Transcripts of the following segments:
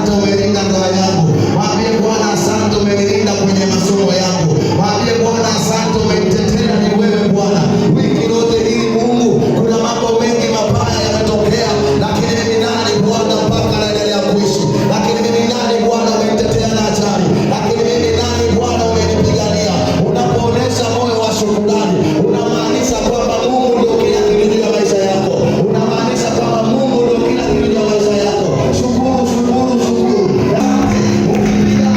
asante umelinda ndoa yangu. Mwambie Bwana asante umenilinda kwenye masomo yangu. Mwambie Bwana asante umenitetea ni wewe Bwana. Wiki yote hii Mungu kuna mambo mengi mabaya yametokea, lakini mimi nani Bwana mpaka naendelea kuishi? Lakini mimi nani Bwana umenitetea na ajali? Lakini mimi nani Bwana umenipigania? Unapoonesha moyo wa shukrani, unamaanisha kwamba Mungu ndio kila kitu juu ya maisha yako. Unamaanisha kwamba Mungu ndio kila kitu juu ya maisha yako. Shukuru, shukuru, shukuru. Ukipiga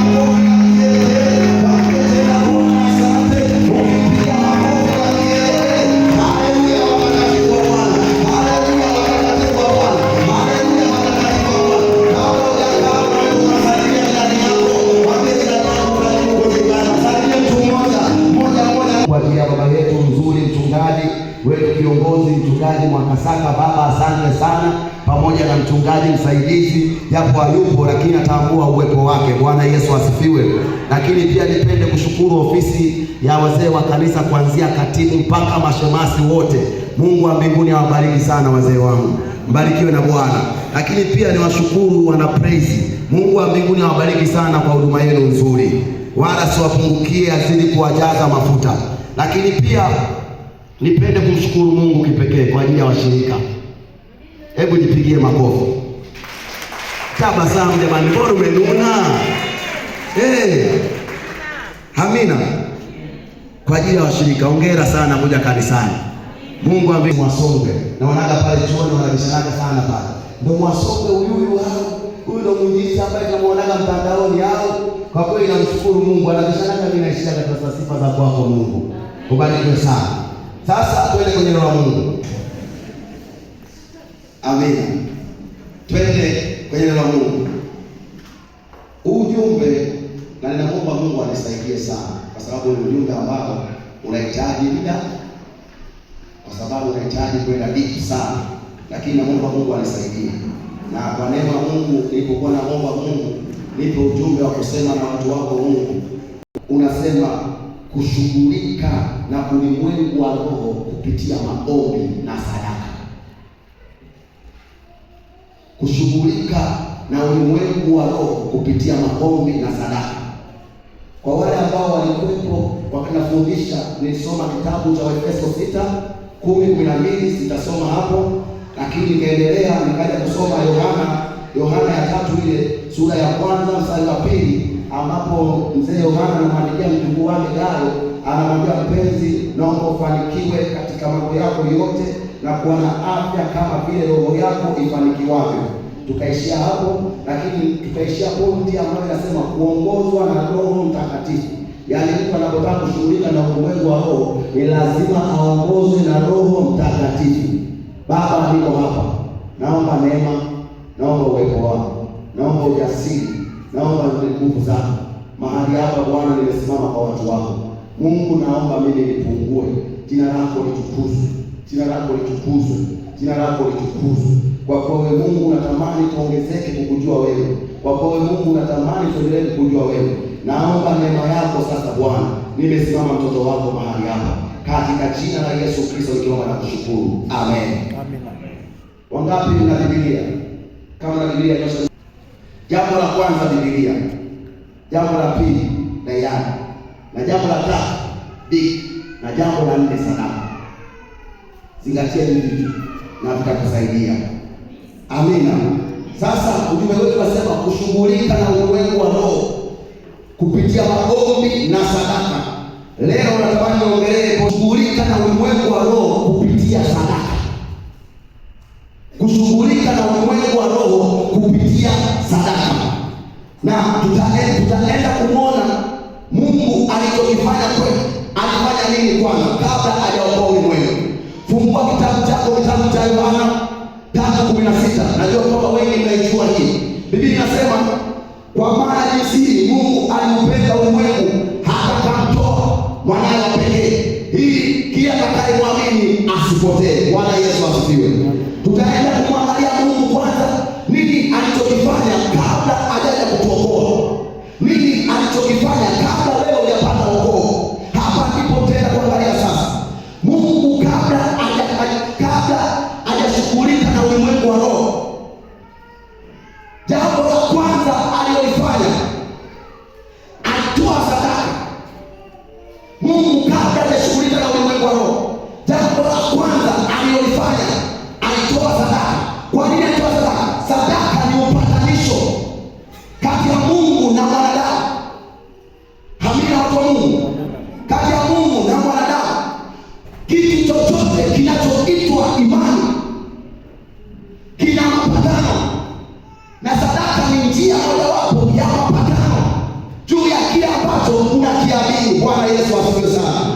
Bwana kwa ajili ya baba yetu mzuri, mchungaji wetu kiongozi, mchungaji Mwakasaka. Baba asante sana, pamoja na mchungaji msaidizi, japo hayupo lakini atambua uwepo wake. Bwana Yesu asifiwe. Lakini pia nipende kushukuru ofisi ya wazee wa kanisa, kuanzia katibu mpaka mashemasi wote. Mungu wa mbinguni awabariki sana wazee wangu, mbarikiwe na Bwana. Lakini pia niwashukuru wana praise. Mungu wa mbinguni awabariki sana kwa huduma yenu nzuri, wala siwapungukie, azidi kuwajaza mafuta. Lakini pia nipende kumshukuru Mungu kipekee kwa ajili ya washirika. Hebu jipigie makofi. Tabasamu jamani, mbona umenuna? Amina. Kwa ajili ya washirika, hongera sana kuja kanisani. Mungu ambaye Mwasonge na wanaga pale chuoni wanabishanaga sana pale. Ndio Mwasonge huyu hao. Huyu ndio mwinjilisti ambaye tunamuonaga mtandaoni hao. Kwa kweli namshukuru Mungu, anabishanaga mimi naishia kwa sifa za kwako Mungu. Ubarikiwe sana. Sasa twende kwenye neno la Mungu. Amina. Twende kwenye neno la Mungu. Ujumbe, na ninaomba Mungu anisaidie sana, kwa sababu ni ujumbe ambao unahitaji muda, kwa sababu unahitaji kwenda deep sana, lakini naomba Mungu anisaidie. Na kwa neema Mungu, nilipokuwa naomba Mungu nipe ujumbe wa kusema na watu wako Mungu, unasema kushughulika na ulimwengu wa roho kupitia maombi na sadaka. Kushughulika na ulimwengu wa roho kupitia maombi na sadaka. Kwa wale ambao walikuwepo wakinafundisha, nilisoma kitabu cha Efeso 6:10-12, sitasoma hapo, lakini nikaendelea nikaja kusoma Yohana ya 3 ile sura ya 1 mstari wa 2, ambapo mzee Yohana anamwandikia mjukuu wake Gayo, anamwambia mpenzi, naomba ufanikiwe katika mambo yako yote na kuwa na afya kama vile roho yako ifanikiwavyo. Tukaishia hapo, lakini tukaishia pointi ambayo inasema kuongozwa na Roho Mtakatifu. Yaani mtu anapotaka kushughulika na ulimwengu wa roho ni lazima aongozwe na Roho Mtakatifu. Baba, niko hapa, naomba neema, naomba uwepo wako, naomba ujasiri, naomba nguvu zako mahali hapa Bwana. Nimesimama kwa watu wako Mungu, naomba mimi nipungue. Jina lako litukuzwe, jina lako litukuzwe, jina lako litukuzwe. Kwa kuwa wewe Mungu unatamani tuongezeke kukujua wewe, kwa kuwa wewe Mungu unatamani tuendelee kukujua wewe. Naomba neema yako sasa Bwana. Nimesimama mtoto wako mahali hapa, katika jina la Yesu Kristo nikiomba na kushukuru. Amen. Amen. Wangapi mna Biblia? Kama na Biblia nyosha. Jambo la kwanza Biblia. Jambo la pili dayana. Na jambo la tatu big. Na jambo la 4 sadaka. Zingatia hivi na vitakusaidia. Amina. Sasa ujumbe wetu unasema kushughulika na ulimwengu wa roho kupitia maombi na sadaka. Leo natamani niongelee kushughulika na ulimwengu wa roho kupitia sadaka. Kushughulika na ulimwengu wa roho kupitia sadaka. Na tutaenda kumwona Mungu alichokifanya kwetu. Alifanya nini kwanza kabla hajaokoa ulimwengu? Fungua kitabu chako, kitabu cha Yohana 3:16. Najua kwamba wengi mnaijua hii. Biblia inasema kwa maana jinsi Mungu aliupenda ulimwengu hata akamtoa mwanawe pekee, ili kila atakayemwamini asipotee. Bwana Yesu asifiwe. Tutaenda kumwangalia Mungu kwanza, nini alichokifanya kabla hajaja kutuokoa. Nini alichokifanya kabla leo hujapata wokovu. Hapa ndipo tena kuangalia sasa Mungu kabla hajashughulika na ulimwengu wa roho. Jambo la kwanza alilolifanya, alitoa sadaka. Mungu kabla hajashughulika na ulimwengu wa roho, jambo la kwanza alilolifanya, alitoa sadaka. Kwa nini alitoa sadaka? Sadaka ni upatanisho kati ya Mungu na mwanadamu. Hamina watu wa Mungu? Kati ya Mungu na mwanadamu. Kitu chochote kinachoitwa imani kina mapatano, na sadaka ni njia mojawapo ya mapatano juu ya kile ambacho unakiamini. Bwana Yesu asifiwe sana.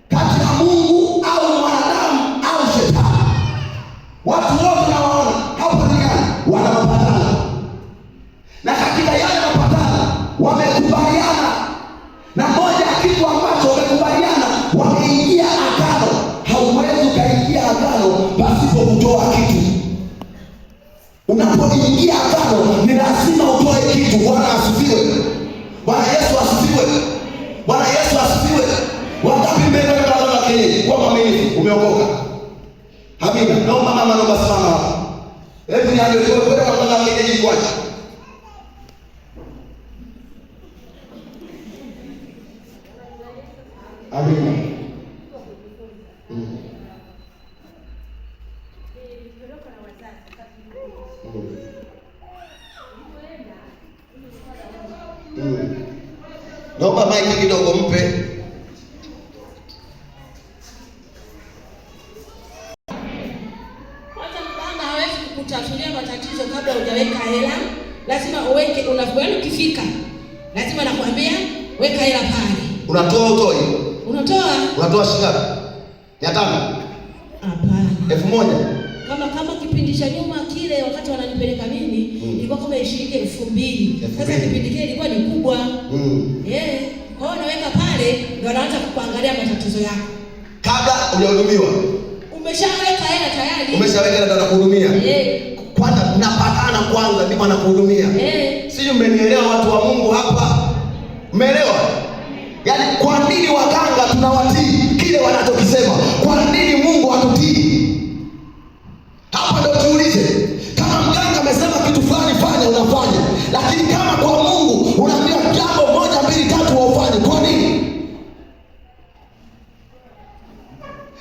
Kati ya Mungu au mwanadamu au shetani, watu wote nawaona hapa duniani wana mapatano, na katika yale mapatano wamekubaliana, na moja ya kitu ambacho wamekubaliana, wameingia agano. Hauwezi ukaingia agano pasipo kutoa kitu. Unapoingia agano ni lazima utoe kitu. Bwana asifiwe. Bwana Yesu asifiwe. Bwana Yesu asifiwe. Wangapi mbele ya agano la kienyeji kwa mwaminifu umeokoka? Amina. Naomba mama, naomba simama hapa. Hebu niambie wewe kwa agano la kienyeji kwaje? Amina. Naomba maiki kidogo mpe. Kwanza mganga hawezi kukutatulia matatizo kabla hujaweka hela. Lazima uweke, unapoenda ukifika lazima nakwambia weka hela pale. Unatoa utoi? Unatoa shilingi ngapi? 500? Hapana. 1000? Kama kipindi cha nyuma kile wakati wananipeleka mimi ilikuwa kama shilingi 2000. Sasa kipindi kile ilikuwa ni kubwa. Kwa hiyo naweka pale ndio anaanza kukuangalia matatizo yako. Kabla hujahudumiwa. Umeshaweka hela tayari. Umeshaweka hela ndio anakuhudumia. Kwanza tunapatana kwanza ndipo anakuhudumia. Sio, mmenielewa watu wa Mungu hapa? Umeelewa? Yaani kwa nini waganga tunawatii kile wanachokisema? Kwa nini Mungu hatutii? Hapa ndio tuulize. Kama mganga amesema kitu fulani fanya, unafanya. Lakini kama kwa Mungu unaambia jambo 1 2 3 ufanye, kwa nini?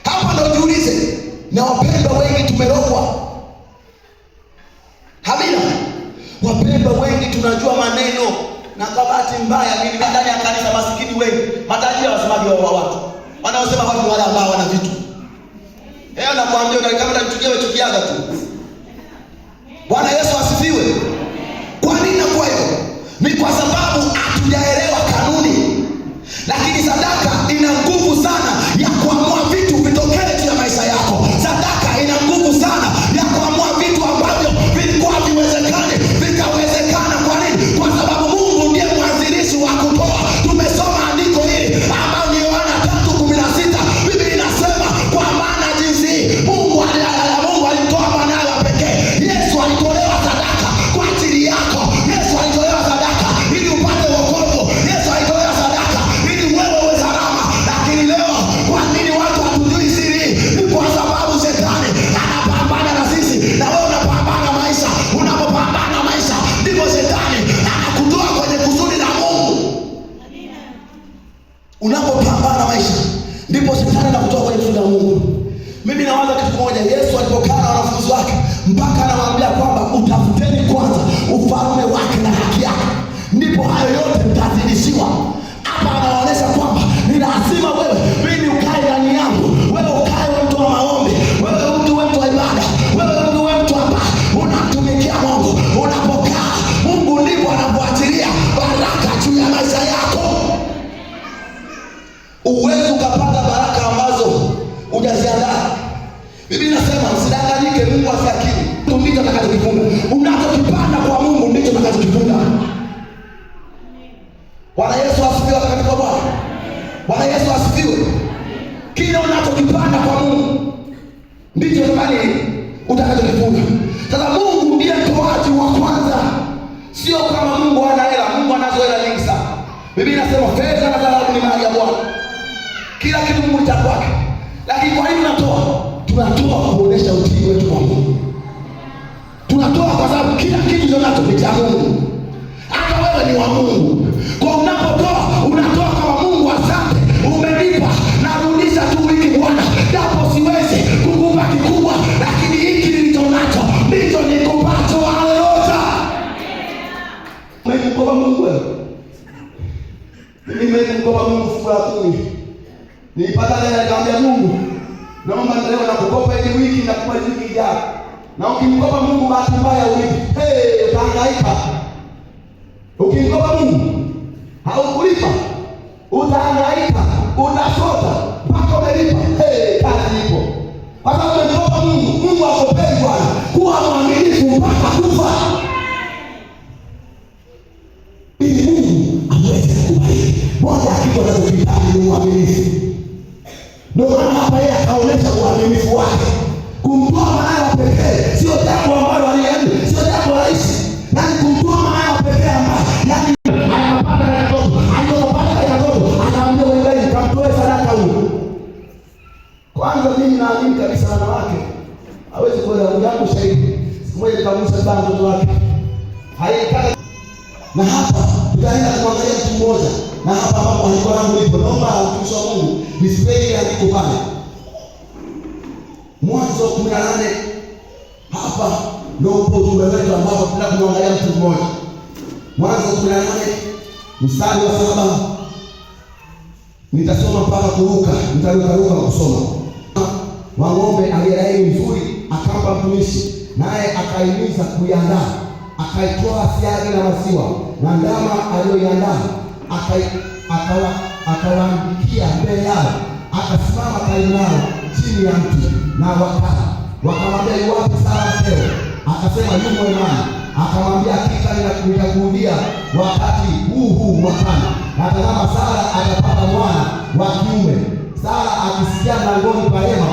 Hapa ndio tuulize. Na wapendwa wengi tumerogwa. Hamina. Wapendwa wengi tunajua maneno, na kwa bahati mbaya mimi ndani ya kanisa masikini wengi matajiri wasemaji wa watu. Wanaosema watu wale ambao wana vitu. Nakwambia kama unanichukia wewe chukiaga tu. Bwana Yesu asifiwe. Kwa nini nakuwa hivyo? Ni kwa sababu hatujaelewa kanuni. Lakini sadaka ina nguvu sana ya kuamua vitu vitokee juu ya maisha yako. Sadaka ina nguvu sana ya kuamua vitu ambavyo vilikuwa viwezekane vikawezekana. Kwa nini? Kwa sababu Mungu ndiye mwanzilishi wa kutoa. Tumesoma andiko hili ambalo ni Yohana 3:16. Biblia inasema kwa maana jinsi Mungu alimtoa mwanawe wa pekee. Yesu alitolewa sadaka kwa ajili yako. Yesu alitolewa sadaka ili upate wokovu. Yesu alitolewa sadaka ili wewe uwe salama. Lakini leo kwa nini watu hatujui siri? Ni kwa sababu shetani anapambana na sisi, na wewe unapambana maisha. Unapopambana maisha ndipo shetani anakutoa kwenye kusudi la Mungu. Unapopambana maisha ndipo shetani anakutoa kwenye kusudi la Mungu. Mimi nawaza kitu kimoja. Yesu alipokaa na wanafunzi wake mpaka anawaambia kwamba utafuteni kwanza ufalme wake na haki yake, ndipo hayo yote mtazidishiwa. Hapa anaonyesha kwamba ni lazima wewe mimi ukae ndani yangu, wewe ukae mtu wa maombi, wewe mtu wa ibada, wewe mtu ambaye unamtumikia Mungu. Unapokaa Mungu ndipo anapoachilia baraka juu ya maisha yako. Uwezi ukapata baraka ambazo hujaziandaa. Biblia inasema usidanganyike, Mungu asiakili. Ndicho atakachokifunga. Unachokipanda kwa Mungu ndicho atakachokifunga. Bwana Yesu asifiwe katika Bwana. Bwana Yesu asifiwe. Kile unachokipanda kwa Mungu ndicho utakachokifunga. Sasa Mungu ndiye mtoaji wa kwanza. Sio kama Mungu hana hela. Mungu anazo hela nyingi sana. Biblia inasema fedha na dhahabu ni mali ya Bwana. Kila kitu Mungu ni kwake. Lakini kwa nini tunatoa kuonesha utii wetu kwa Mungu. Tunatoa kwa sababu kila kitu tunacho ni cha Mungu. wa Mungu. Kwa unapotoa, unatoa kama Mungu, asante, umenipa, narudisha tu wiki Bwana, japo siwezi kukupa kikubwa, lakini hiki nilicho nacho ndicho nikupacho. Haleluya. Umemkopa Mungu wewe? Mimi nimemkopa Mungu fungu la 10. Nilipata leo nikamwambia Mungu, naomba leo nakukopa hii wiki na kupa wiki ijayo. Na ukimkopa Mungu bahati mbaya ulipi, utahangaika. Ukimkopa Mungu haukulipa, utahangaika, utasota mpaka umelipa. Kazi ipo. Kwa sababu umemkopa Mungu. Mungu akopeni Bwana, kuwa mwaminifu mpaka kufa. Ili Mungu aweze kukubariki. Moja akiwa na kuhitaji ni uaminifu. Ndio maana hapa yeye akaonesha uaminifu wake. Kumtoa mwanawe pekee sio jambo ambalo aliamini, sio jambo rahisi. Yaani kumtoa mwanawe pekee ambaye yaani anapata ya mtoto, anapata ya mtoto, anaambia wewe kamtoe sadaka huyo. Kwanza mimi naamini kabisa wanawake hawezi kuelewa jambo shahidi. Siku moja nikamwambia sana mtoto wake. Haikata. Na hapa tutaenda kuangalia mtu mmoja. Na hapa ambapo alikuwa langu lipo. Naomba mtumishi wa Mungu display andiko pale. Mwanzo 18. Hapa ndio ujumbe wetu ambao tunataka kuangalia mtu mmoja. Mwanzo 18 mstari wa 7. Nitasoma mpaka kuruka, nitaruka kusoma. Wa ng'ombe aliyelaini mzuri akampa mtumishi, naye akaimiza kuiandaa, akaitoa siagi na maziwa, na ndama aliyoiandaa akawaandikia mbele yao, akasimama karibu nao chini ya mti, na wakamwambia yuwapi Sara mkeo? Akasema yumo Imani. Akamwambia hakika nitakurudia wakati huu mwakani, na tazama Sara atapata mwana wa kiume. Sara akisikia mlangoni pa hema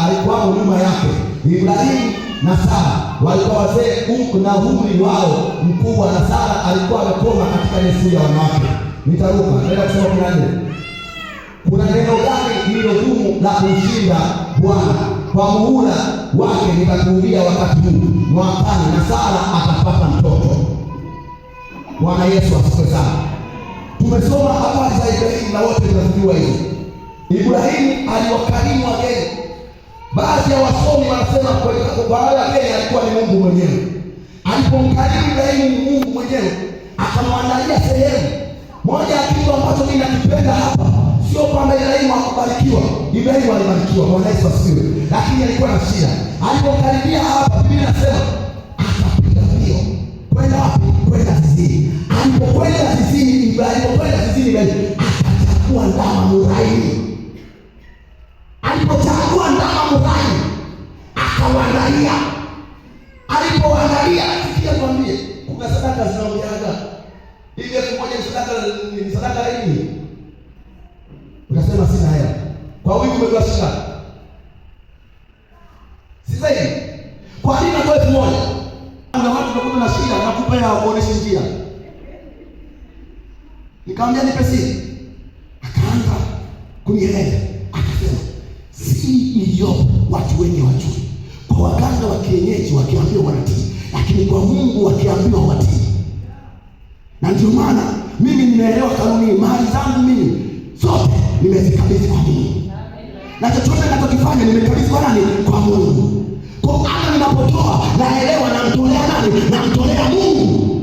alikuwamo nyuma yake. Ibrahimu na Sara walikuwa wazee na umri wao mkubwa, na Sara alikuwa amekoma katika desturi ya wanawake. Nitaruka naenda kusoma 14. Kuna neno gani lililodumu la kumshinda Bwana? Kwa muhula wake nitakurudia wakati huu mwakani, na Sara atapata mtoto. Bwana Yesu asifiwe sana. Tumesoma habari za Ibrahimu na wote tunajua hizo. Ibrahimu aliwakarimu wageni. Baadhi ya wasomi wanasema kwa wale wageni alikuwa ni Mungu mwenyewe. Alipomkarimu Ibrahimu ni Mungu mwenyewe, akamwandalia sehemu. Moja ya kitu ambacho mimi nakipenda hapa sio kwamba Ibrahimu hakubarikiwa. Ibrahimu alibarikiwa, Bwana Yesu asifiwe. Lakini alikuwa na shida. Alipokaribia hapa, Biblia inasema akapiga mbio. Kwenda wapi? Kwenda zizini. Alipokwenda zizini, akachukua ndama muraini. Alipochagua ndama muraini, akawaandalia. Alipoandalia, sikia kwambie, kuna sadaka zinaongeaga. Hivi elfu moja ni sadaka nini? Unasema sina hela. Kwa wiki umetoa shida. Sasa hivi kwa nini natoa 1000? Na watu wanakuwa na shida, nakupa ya kuonesha njia. Nikamwambia nipe siri. Akaanza kunieleza. Akasema siri iliyopo watu wengi wajui. Kwa waganga wa kienyeji wakiambiwa wanatii, lakini kwa Mungu wakiambiwa watii. Na ndio maana mimi nimeelewa kanuni, mali zangu mimi zote nimezikabidhi kwa Mungu. Na chochote ninachokifanya nimekabidhi kwa nani? Kwa Mungu. Kwa hata ninapotoa naelewa namtolea nani? Namtolea Mungu.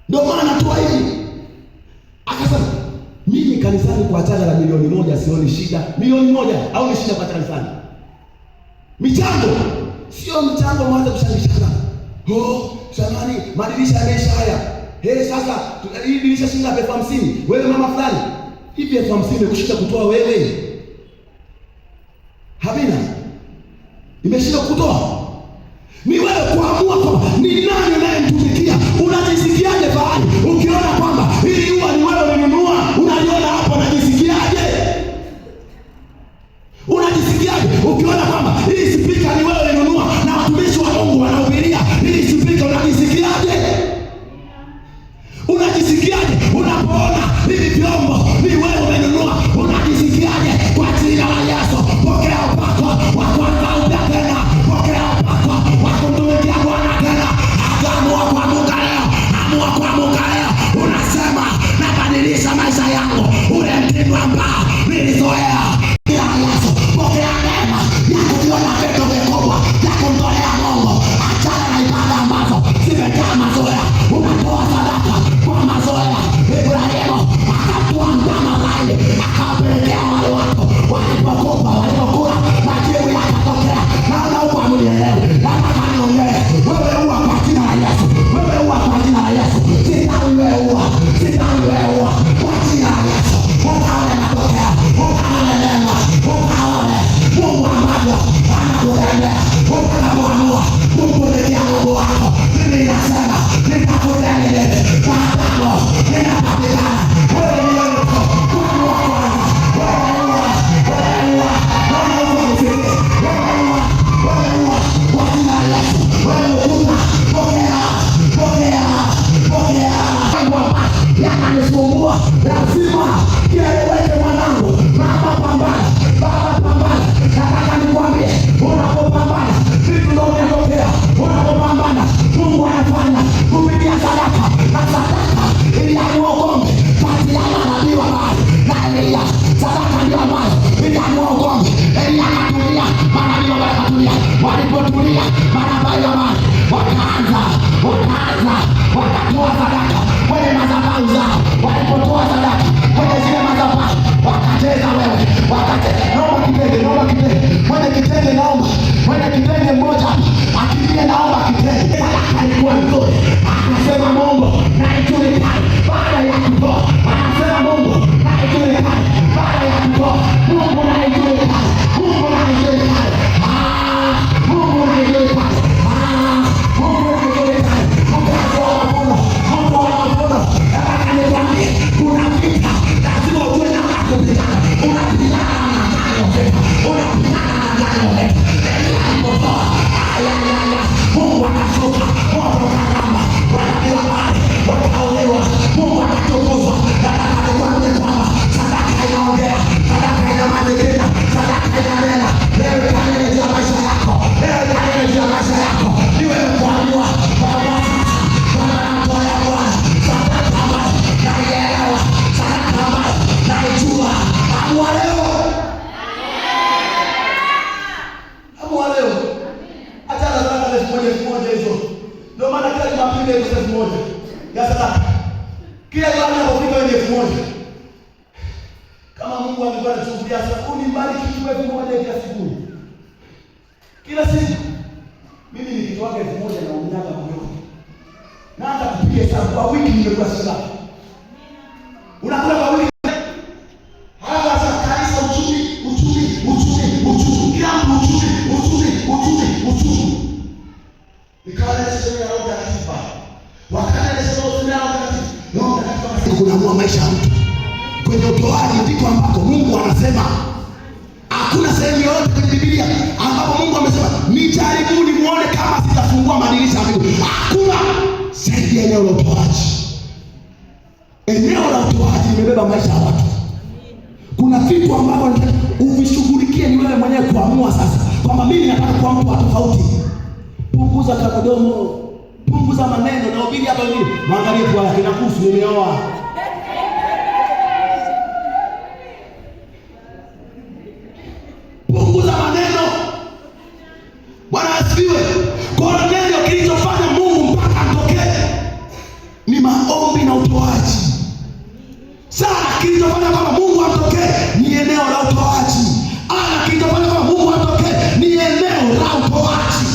Ndio maana natoa hivi. Akasema mimi kanisani kwa taja la 1,000,000 sioni shida. 1,000,000 au ni shida kwa kanisani? Michango sio mchango mwanzo kushangishana. Jamani, madirisha yamesha haya. Sasa hii dirisha shilingi 50,000. Wewe mama fulani, hivi 50,000 imekushinda kutoa wewe? Habina. Imeshinda kutoa. Ni wewe kuamua kwamba ni nani unayemtumikia. Unajisikiaje fahari ukiona kwamba hili huwa ni wewe umenunua? Unaliona hapo, unajisikiaje? Unajisikiaje ukiona kwamba hii spika ni wewe umenunua na watumishi wa Mungu wanahubiria hii spika? Unajisikiaje? Unajisikiaje unapoona hivi vyombo ni wewe umenunua? Unajisikiaje? Kwa jina la Yesu, pokea upako wa kwanza upya tena. Pokea upako wa kutumikia Bwana tena. lazima kieleweke mwanangu. Mama pambana, baba pambana. Nataka nikwambie, unapopambana vitu ndio vinatokea. Unapopambana Mungu anafanya kupitia sadaka, na sadaka iliamua ugomvi kati ya nabii wa Baali na Elia. Sadaka ndio ambayo iliamua ugomvi. Elia akatulia, manabii wa Baali akatulia. Walipotulia manabii wa Baali wakaanza wakatoa sadaka kwenye madhabahu zao. Walipotoa sadaka kwenye zile madhabahu wakacheza wewe, wakacheza. Naomba kitenge, mwenye kitenge naomba, mwenye kitenge mmoja akimbie, naomba kitenge. Sadaka ilikuwa nzuri, akasema Mungu na ijulikane baada ya kutoa. Anasema Mungu na ijulikane baada ya kutoa. Mungu na ijulikane, Mungu na ijulikane, Mungu na ijulikane, Mungu na ijulikane. Kuna vita lazima uwe na kupigana. Unapigana na vita, unapigana na vita. Mungu akashuka, Mungu akaramba, wanapewa mali, wakaolewa, Mungu akatukuzwa. Nataka nikwambie kwamba sadaka inaongea, sadaka ina maneno, sadaka inanena. Leo kanene juu ya maisha yako, leo kanene juu ya maisha yako. Ni wewe kuamua kwamba sasa natoa Bwana sadaka ambayo naielewa, sadaka ambayo naijua. Amua leo, amua leo. Acha sadaka 1,000 hizo. Ndio maana kila Jumapili ni 1,000 ya sadaka. Kila Jumapili unapofika ni 1,000. Kama Mungu angekuwa anachungulia sasa, unibariki kwa 1,000 kila siku. Kila siku. Mimi nikitoa 1,000 na unyaga moyo. Na hata kupiga hesabu kwa wiki nimekuwa sadaka. Unakula kwa wiki. Haya sasa kanisa uchumi. Kila mtu uchumi. Nikawa nasema ya Roho Mtakatifu. Wakati nasema useme ya Roho Mtakatifu. Roho Mtakatifu kunaamua maisha ya mtu. Kwenye utoaji ndiko ambako Mungu anasema. Hakuna sehemu yoyote kwenye Biblia ambapo Mungu amesema nijaribuni muone kama sitafungua madirisha ya mbinguni. Hakuna. Zaidi ya eneo la utoaji. Eneo la utoaji limebeba maisha ya watu. Kuna vitu ambavyo uvishughulikie ni wewe mwenyewe kuamua sasa. Kwamba mimi nataka kuwa mtu tofauti. Punguza kadomo, punguza maneno na ubiri hapa hivi. Mwangalie kwa yake na kuhusu nimeoa. Punguza maneno. Bwana asifiwe. Kornelio kilichofanya Mungu mpaka atokee ni maombi na utoaji. Sasa kilichofanya kama Mungu atokee ni eneo la utoaji. Kilichofanya kama Mungu atokee ni eneo la utoaji.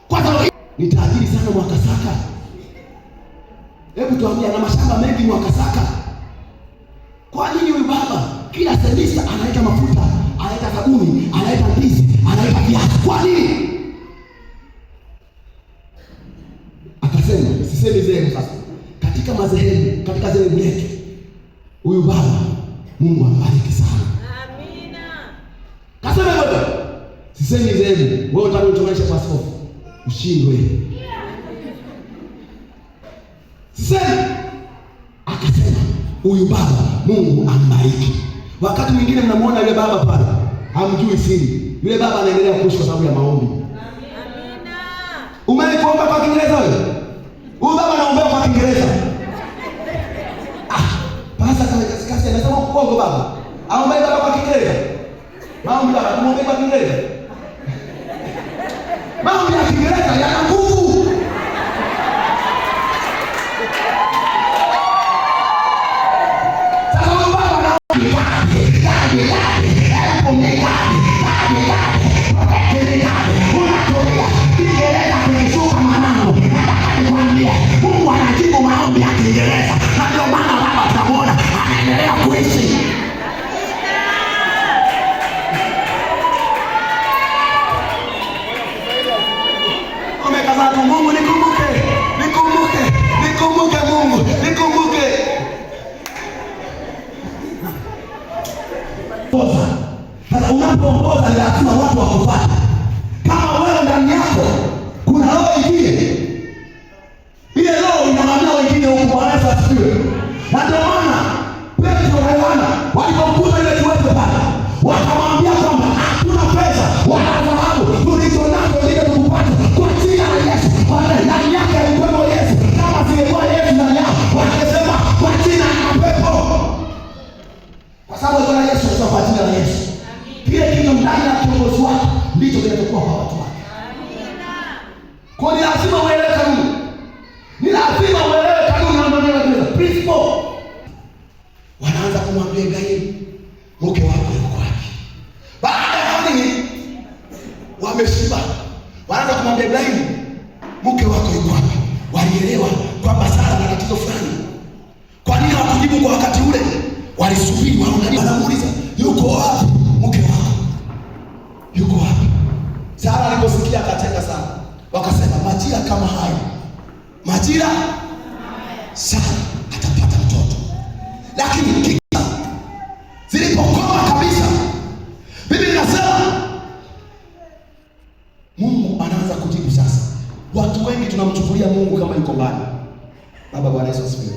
Kwa sababu ni tajiri sana Mwakasaka. Hebu tuambie, ana mashamba mengi Mwakasaka. Kwa nini huyu baba kila semester analeta mafuta, analeta sabuni, analeta ndizi, analeta viazi? Kwa nini? Akasema, sisemi zenu sasa. Katika madhehebu, katika dhehebu letu, huyu baba Mungu ambariki sana. Amina. Kasema wewe, sisemi zenu. Wewe unataka utomaisha kwa askofu ushindwe. Sisemi. Akasema huyu baba Mungu ambariki. Wakati mwingine mnamuona yule baba pale, hamjui siri. Yule baba anaendelea kuishi kwa sababu ya maombi. Amina. Umewahi kuomba kwa Kiingereza wewe? Huyu baba anaombea kwa Kiingereza. Pasa kama kasikasi anasema kuongo baba. Aombea baba kwa Kiingereza. Maombi baba kumwombea kwa Kiingereza. Maombi ya Kiingereza yana nguvu. Sasa huyu baba anaomba Mungu anajibu maombi ya Kiingereza. Na ndio maana baba tunamuona anaendelea kuishi. Umekaza Mungu, nikumbuke Mungu, nikumbuke. Sasa unapoongoza ni lazima watu wakufuate. Kama wewe ndani yako kuna roho ingine, ile roho inamwambia wengine huko, Bwana Yesu asifiwe. Kwa ni lazima uelewe kanuni. Ni lazima uelewe kanuni na ndio principle. Wanaanza kumwambia Ibrahim, mke wako yuko wapi? Baada ya nini? Wameshiba. Wanaanza kumwambia Ibrahim, mke wako yuko wapi? Walielewa kwamba Sara ana tatizo fulani. Kwa nini hawakujibu kwa wakati ule? Walisubiri waangalie. Wanamuuliza, yuko wapi mke wako? Yuko wapi? Sara aliposikia akacheka sana. Wakasema majira kama haya, majira Sara atapata mtoto. Lakini zilipokoma kabisa, Biblia inasema Mungu anaanza kujibu sasa. Watu wengi tunamchukulia Mungu kama yuko mbali. Baba, Bwana Yesu asifiwe.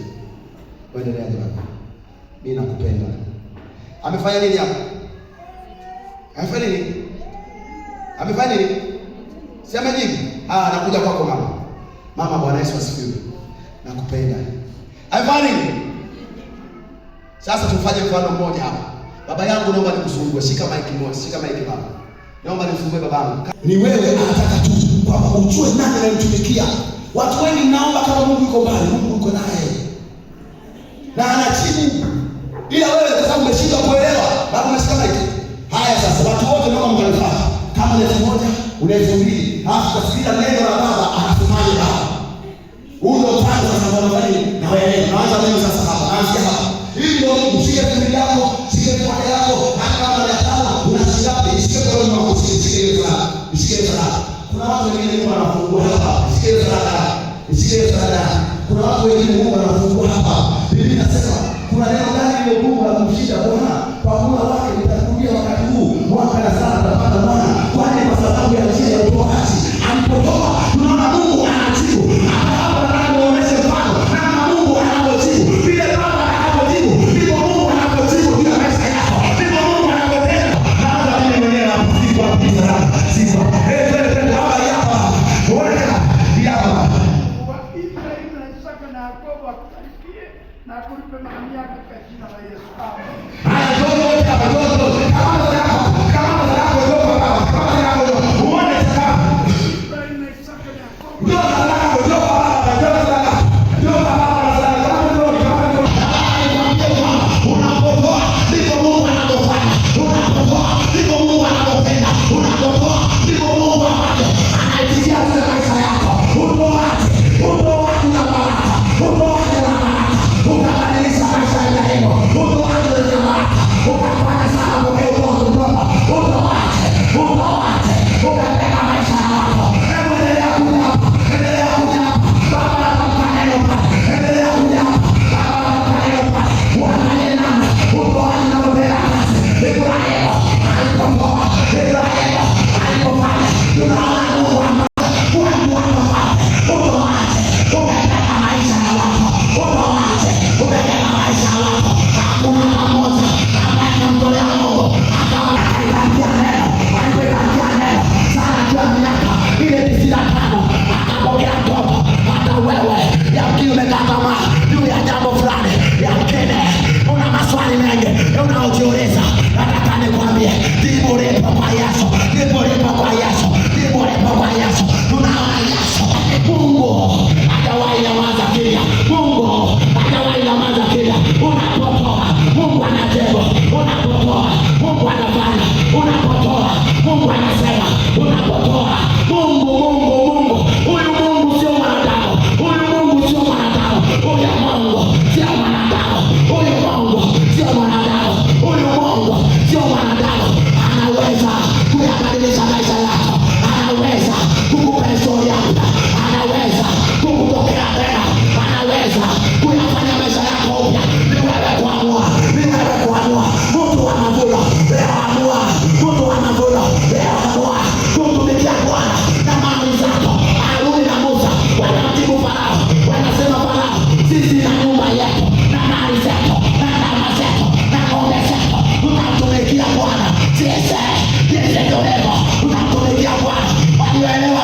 Endelea baba. Mimi nakupenda. Amefanya nini hapa? Amefanya nini? Amefanya nini? Si amejibu? Nakuja kwako mama. Mama, Bwana Yesu asifiwe. Nakupenda. Amefanya nini? Sasa tufanye mfano mmoja hapa. Baba yangu, naomba nikusumbue. Shika mic moja, shika mic baba. Naomba nikusumbue babangu. Ni wewe anataka tu kwamba ujue nani anamtumikia. Watu wengi naomba kama Mungu yuko mbali, Mungu yuko naye. Na anajibu. Ila wewe kwa sababu umeshindwa kuelewa, baba umeshika mic. Haya sasa watu wote naomba mkanifaa. Kama ni 1,000, una 2,000. Halafu tasikia neno la baba anasemaje hapa. Huyo mfano sasa baba na wewe. Naanza mimi sasa hapa. Naanza hapa. Hii ndio ushike Biblia yako, shike Biblia yako, hata kama ni tano, unashika shike kwa roho yako, shike sana. Kuna watu wengine Mungu anafungua hapa, shike sana. Kuna watu wengine Mungu anafungua hapa. Biblia inasema kuna neno gani ile Mungu anakumshinda Bwana? Kwa moyo wake nitakuambia wakati huu, mwaka na sana utapata Bwana. Kwani kwa sababu ya njia ya utoaji, alipotoa tunaona Mungu anajibu. Hapa anaonyesha mfano na Mungu anajibu. Bila baba anajibu, ndipo Mungu anajibu bila maisha yako. Ndipo Mungu anakutenda. Naanza mimi mwenyewe hapo siku hapo sana. Siku. Baba hapa. Bwana hapa. Wa Ibrahim na Isaka na Yakobo akarikie na kulipe mamia katika jina la Yesu. Amen. Haya ndio hapa ndio. Kama zako ndio baba. Kama zako ndio. Uone sasa. Ibrahim na Isaka na Yakobo. Ndio zako ndio baba. Ndio baba. Unapotoa ndipo Mungu anakufanya. Unapotoa ndipo Mungu anakupenda. Unapotoa ndipo Mungu anaitikia katika maisha yako. Utoaje na baraka. Utoaje na baraka. Utabadilisha maisha yako. Utoaje na baraka. Utafanya sana kwa utoa. Utoaje. Utapeleka maisha yako. Endelea kuja hapa. Baba anataka neno hapa. Endelea kuja hapa. Baba anataka neno hapa. Uangalie nani. Utoaje na baraka. Ibrahim alipotoa. Ibrahim alipofanya. Tunaona Mungu unaojiuliza, nataka nikwambie, jibu lipo kwa Yesu. Tunaona Yesu. Mungu hajawahi nyamaza kimya. Unapotoa Mungu anajibu. Unapotoa Mungu anafanya. Unapotoa Mungu anasema. Unapotoa Mungu. Huyu Mungu sio mwanadamu. Huyu Mungu sio mwanadamu. Anaweza kuyabadilisha maisha yako. Anaweza kukupa historia mpya. Anaweza kukutokea tena. Anaweza kuyafanya maisha yako upya. Ni wewe kuamua. Mtu anavuna. Leo amua kumtumikia Bwana na mali zako. Haruni na Musa wanamjibu Farao. Wanasema Farao, sisi na nyumba yetu na mali zetu na ndama zetu na ng'ombe zetu tunamtumikia Bwana. Sisi ndio tunamtumikia Bwana. Walielewa